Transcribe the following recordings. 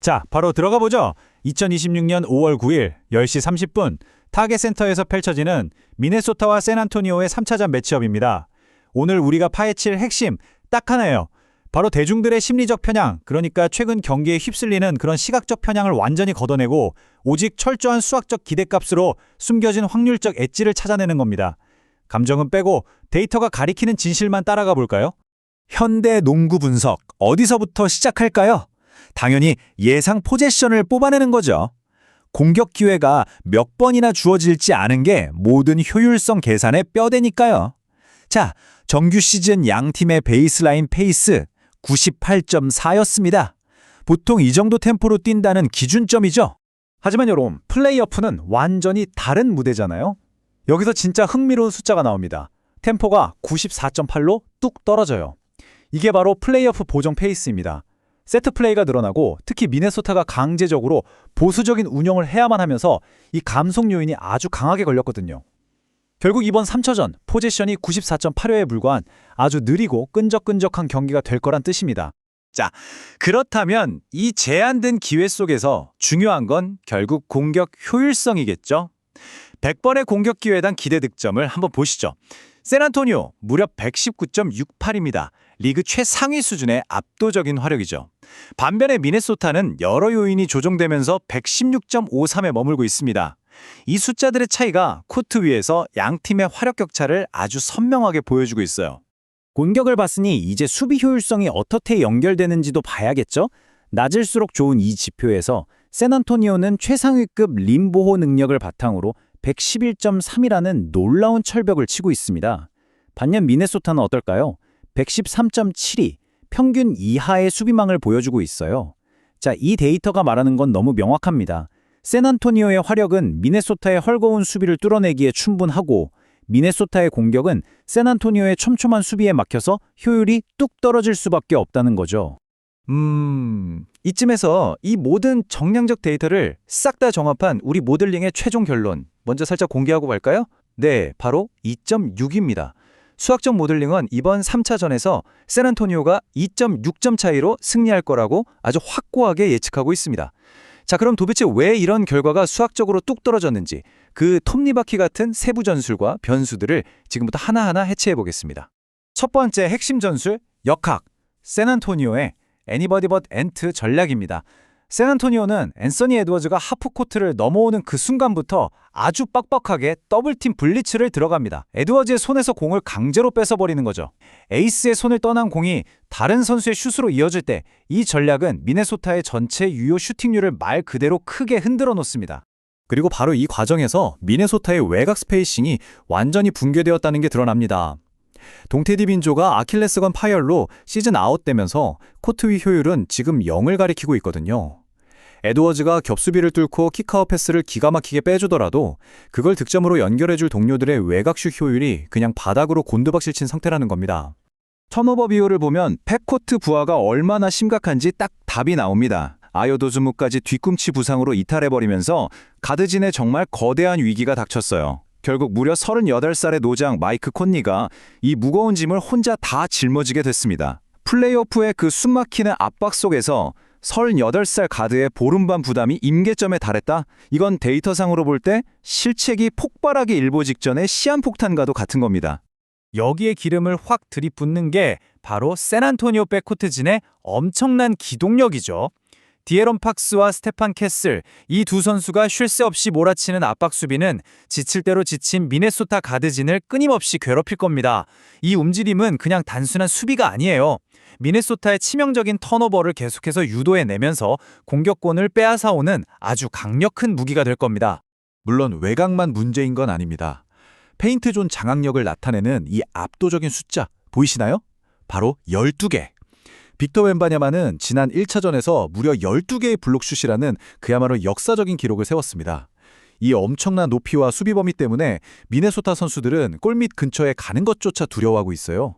자, 바로 들어가 보죠. 2026년 5월 9일 10시 30분 타겟 센터에서 펼쳐지는 미네소타와 샌안토니오의 3차전 매치업입니다. 오늘 우리가 파헤칠 핵심 딱 하나예요. 바로 대중들의 심리적 편향, 그러니까 최근 경기에 휩쓸리는 그런 시각적 편향을 완전히 걷어내고 오직 철저한 수학적 기대값으로 숨겨진 확률적 엣지를 찾아내는 겁니다. 감정은 빼고 데이터가 가리키는 진실만 따라가 볼까요? 현대 농구 분석, 어디서부터 시작할까요? 당연히 예상 포제션을 뽑아내는 거죠. 공격 기회가 몇 번이나 주어질지 아는 게 모든 효율성 계산의 뼈대니까요. 자, 정규 시즌 양 팀의 베이스라인 페이스 98.4였습니다. 보통 이 정도 템포로 뛴다는 기준점이죠. 하지만 여러분, 플레이오프는 완전히 다른 무대잖아요. 여기서 진짜 흥미로운 숫자가 나옵니다. 템포가 94.8로 뚝 떨어져요. 이게 바로 플레이오프 보정 페이스입니다. 세트 플레이가 늘어나고 특히 미네소타가 강제적으로 보수적인 운영을 해야만 하면서 이 감속 요인이 아주 강하게 걸렸거든요. 결국 이번 3차전 포지션이 94.8회에 불과한 아주 느리고 끈적끈적한 경기가 될 거란 뜻입니다. 자, 그렇다면 이 제한된 기회 속에서 중요한 건 결국 공격 효율성이겠죠. 100번의 공격 기회당 기대 득점을 한번 보시죠. 샌안토니오 무려 119.68입니다. 리그 최상위 수준의 압도적인 화력이죠. 반면에 미네소타는 여러 요인이 조정되면서 116.53에 머물고 있습니다. 이 숫자들의 차이가 코트 위에서 양 팀의 화력 격차를 아주 선명하게 보여주고 있어요. 공격을 봤으니 이제 수비 효율성이 어떻게 연결되는지도 봐야겠죠? 낮을수록 좋은 이 지표에서 샌안토니오는 최상위급 림 보호 능력을 바탕으로 111.3이라는 놀라운 철벽을 치고 있습니다. 반면 미네소타는 어떨까요? 113.7이 평균 이하의 수비망을 보여주고 있어요. 자, 이 데이터가 말하는 건 너무 명확합니다. 샌안토니오의 화력은 미네소타의 헐거운 수비를 뚫어내기에 충분하고 미네소타의 공격은 샌안토니오의 촘촘한 수비에 막혀서 효율이 뚝 떨어질 수밖에 없다는 거죠. 이쯤에서 이 모든 정량적 데이터를 싹 다 정합한 우리 모델링의 최종 결론 먼저 살짝 공개하고 갈까요? 네, 바로 2.6입니다. 수학적 모델링은 이번 3차전에서 샌안토니오가 2.6점 차이로 승리할 거라고 아주 확고하게 예측하고 있습니다. 자, 그럼 도대체 왜 이런 결과가 수학적으로 뚝 떨어졌는지 그 톱니바퀴 같은 세부 전술과 변수들을 지금부터 하나하나 해체해 보겠습니다. 첫 번째 핵심 전술, 역학, 샌안토니오의 Anybody but Ant 전략입니다. 샌안토니오는 앤서니 에드워즈가 하프코트를 넘어오는 그 순간부터 아주 빡빡하게 더블팀 블리츠를 들어갑니다. 에드워즈의 손에서 공을 강제로 뺏어버리는 거죠. 에이스의 손을 떠난 공이 다른 선수의 슛으로 이어질 때 이 전략은 미네소타의 전체 유효 슈팅률을 말 그대로 크게 흔들어 놓습니다. 그리고 바로 이 과정에서 미네소타의 외곽 스페이싱이 완전히 붕괴되었다는 게 드러납니다. 동테디빈조가 아킬레스건 파열로 시즌 아웃되면서 코트 위 효율은 지금 0을 가리키고 있거든요. 에드워즈가 겹수비를 뚫고 킥아웃 패스를 기가 막히게 빼주더라도 그걸 득점으로 연결해줄 동료들의 외곽슛 효율이 그냥 바닥으로 곤두박질 친 상태라는 겁니다. 턴오버 비율을 보면 백코트 부하가 얼마나 심각한지 딱 답이 나옵니다. 아요도즈무까지 뒤꿈치 부상으로 이탈해버리면서 가드진에 정말 거대한 위기가 닥쳤어요. 결국 무려 38살의 노장 마이크 콘니가 이 무거운 짐을 혼자 다 짊어지게 됐습니다. 플레이오프의 그 숨막히는 압박 속에서 38살 가드의 보름반 부담이 임계점에 달했다? 이건 데이터상으로 볼 때 실책이 폭발하기 일보 직전의 시한폭탄과도 같은 겁니다. 여기에 기름을 확 들이붓는 게 바로 샌안토니오 백코트진의 엄청난 기동력이죠. 디에런 팍스와 스테판 캐슬, 이 두 선수가 쉴 새 없이 몰아치는 압박 수비는 지칠 대로 지친 미네소타 가드진을 끊임없이 괴롭힐 겁니다. 이 움직임은 그냥 단순한 수비가 아니에요. 미네소타의 치명적인 턴오버를 계속해서 유도해내면서 공격권을 빼앗아오는 아주 강력한 무기가 될 겁니다. 물론 외곽만 문제인 건 아닙니다. 페인트존 장악력을 나타내는 이 압도적인 숫자 보이시나요? 바로 12개. 빅터 웬바냐마는 지난 1차전에서 무려 12개의 블록슛이라는 그야말로 역사적인 기록을 세웠습니다. 이 엄청난 높이와 수비 범위 때문에 미네소타 선수들은 골밑 근처에 가는 것조차 두려워하고 있어요.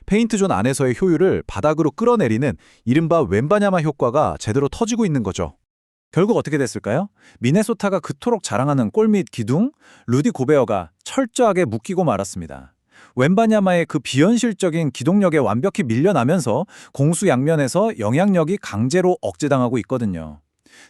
페인트존 안에서의 효율을 바닥으로 끌어내리는 이른바 웬바냐마 효과가 제대로 터지고 있는 거죠. 결국 어떻게 됐을까요? 미네소타가 그토록 자랑하는 골밑 기둥, 루디 고베어가 철저하게 묶이고 말았습니다. 웬바냐마의 그 비현실적인 기동력에 완벽히 밀려나면서 공수 양면에서 영향력이 강제로 억제당하고 있거든요.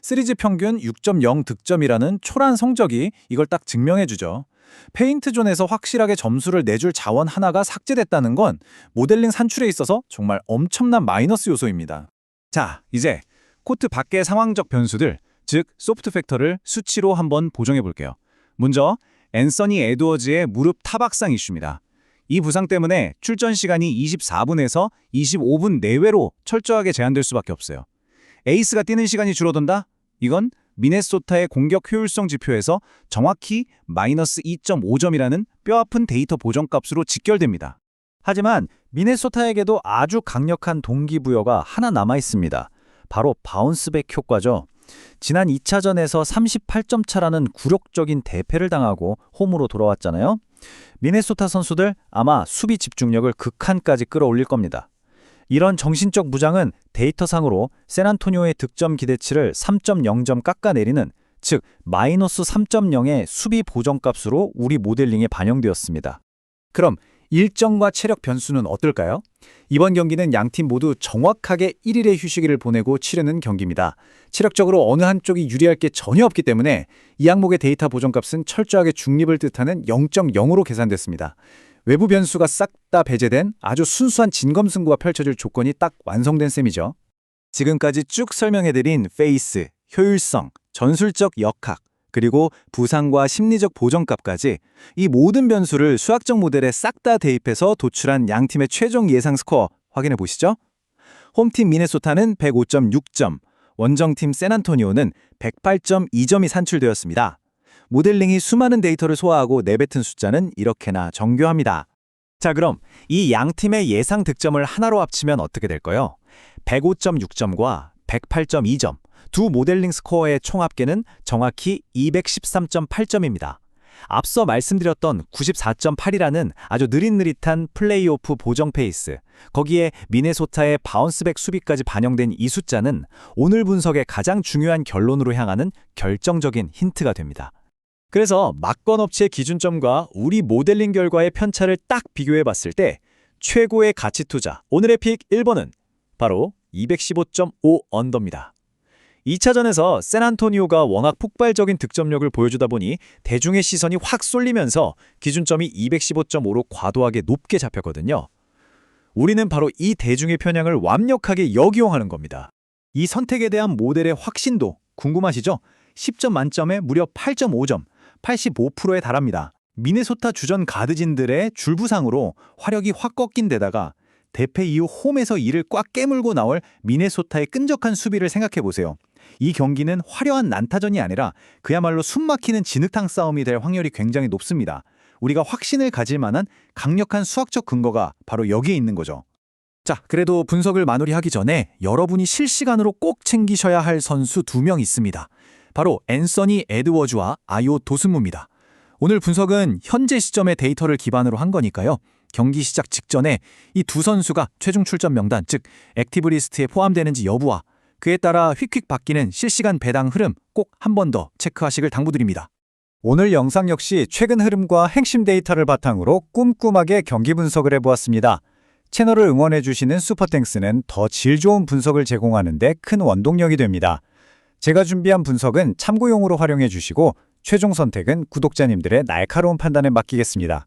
시리즈 평균 6.0 득점이라는 초란 성적이 이걸 딱 증명해주죠. 페인트존에서 확실하게 점수를 내줄 자원 하나가 삭제됐다는 건 모델링 산출에 있어서 정말 엄청난 마이너스 요소입니다. 자, 이제 코트 밖의 상황적 변수들, 즉 소프트 팩터를 수치로 한번 보정해 볼게요. 먼저 앤서니 에드워즈의 무릎 타박상 이슈입니다. 이 부상 때문에 출전 시간이 24분에서 25분 내외로 철저하게 제한될 수밖에 없어요. 에이스가 뛰는 시간이 줄어든다? 이건 미네소타의 공격 효율성 지표에서 정확히 마이너스 2.5점이라는 뼈아픈 데이터 보정값으로 직결됩니다. 하지만 미네소타에게도 아주 강력한 동기부여가 하나 남아 있습니다. 바로 바운스백 효과죠. 지난 2차전에서 38점 차라는 굴욕적인 대패를 당하고 홈으로 돌아왔잖아요. 미네소타 선수들 아마 수비 집중력을 극한까지 끌어올릴 겁니다. 이런 정신적 무장은 데이터상으로 샌안토니오의 득점 기대치를 3.0점 깎아내리는, 즉 마이너스 3.0의 수비 보정값으로 우리 모델링에 반영되었습니다. 그럼 일정과 체력 변수는 어떨까요? 이번 경기는 양팀 모두 정확하게 1일의 휴식일을 보내고 치르는 경기입니다. 체력적으로 어느 한쪽이 유리할 게 전혀 없기 때문에 이 항목의 데이터 보정값은 철저하게 중립을 뜻하는 0.0으로 계산됐습니다. 외부 변수가 싹 다 배제된 아주 순수한 진검승부가 펼쳐질 조건이 딱 완성된 셈이죠. 지금까지 쭉 설명해드린 페이스, 효율성, 전술적 역학, 그리고 부상과 심리적 보정값까지 이 모든 변수를 수학적 모델에 싹 다 대입해서 도출한 양팀의 최종 예상 스코어 확인해 보시죠. 홈팀 미네소타는 105.6점, 원정팀 샌안토니오는 108.2점이 산출되었습니다. 모델링이 수많은 데이터를 소화하고 내뱉은 숫자는 이렇게나 정교합니다. 자, 그럼 이 양팀의 예상 득점을 하나로 합치면 어떻게 될까요? 105.6점과 108.2점, 두 모델링 스코어의 총 합계는 정확히 213.8점입니다. 앞서 말씀드렸던 94.8이라는 아주 느릿느릿한 플레이오프 보정 페이스, 거기에 미네소타의 바운스백 수비까지 반영된 이 숫자는 오늘 분석의 가장 중요한 결론으로 향하는 결정적인 힌트가 됩니다. 그래서 막건업체의 기준점과 우리 모델링 결과의 편차를 딱 비교해 봤을 때 최고의 가치 투자, 오늘의 픽 1번은 바로 215.5 언더입니다. 2차전에서 샌안토니오가 워낙 폭발적인 득점력을 보여주다 보니 대중의 시선이 확 쏠리면서 기준점이 215.5로 과도하게 높게 잡혔거든요. 우리는 바로 이 대중의 편향을 완벽하게 역이용하는 겁니다. 이 선택에 대한 모델의 확신도 궁금하시죠? 10점 만점에 무려 8.5점, 85%에 달합니다. 미네소타 주전 가드진들의 줄부상으로 화력이 확 꺾인 데다가 대패 이후 홈에서 이를 꽉 깨물고 나올 미네소타의 끈적한 수비를 생각해보세요. 이 경기는 화려한 난타전이 아니라 그야말로 숨막히는 진흙탕 싸움이 될 확률이 굉장히 높습니다. 우리가 확신을 가질 만한 강력한 수학적 근거가 바로 여기에 있는 거죠. 자, 그래도 분석을 마무리하기 전에 여러분이 실시간으로 꼭 챙기셔야 할 선수 2명 있습니다. 바로 앤서니 에드워즈와 아요 도스무입니다. 오늘 분석은 현재 시점의 데이터를 기반으로 한 거니까요. 경기 시작 직전에 이 두 선수가 최종 출전 명단, 즉 액티브 리스트에 포함되는지 여부와 그에 따라 휙휙 바뀌는 실시간 배당 흐름 꼭 한 번 더 체크하시길 당부드립니다. 오늘 영상 역시 최근 흐름과 핵심 데이터를 바탕으로 꼼꼼하게 경기 분석을 해보았습니다. 채널을 응원해주시는 슈퍼땡스는 더 질 좋은 분석을 제공하는 데 큰 원동력이 됩니다. 제가 준비한 분석은 참고용으로 활용해 주시고 최종 선택은 구독자님들의 날카로운 판단에 맡기겠습니다.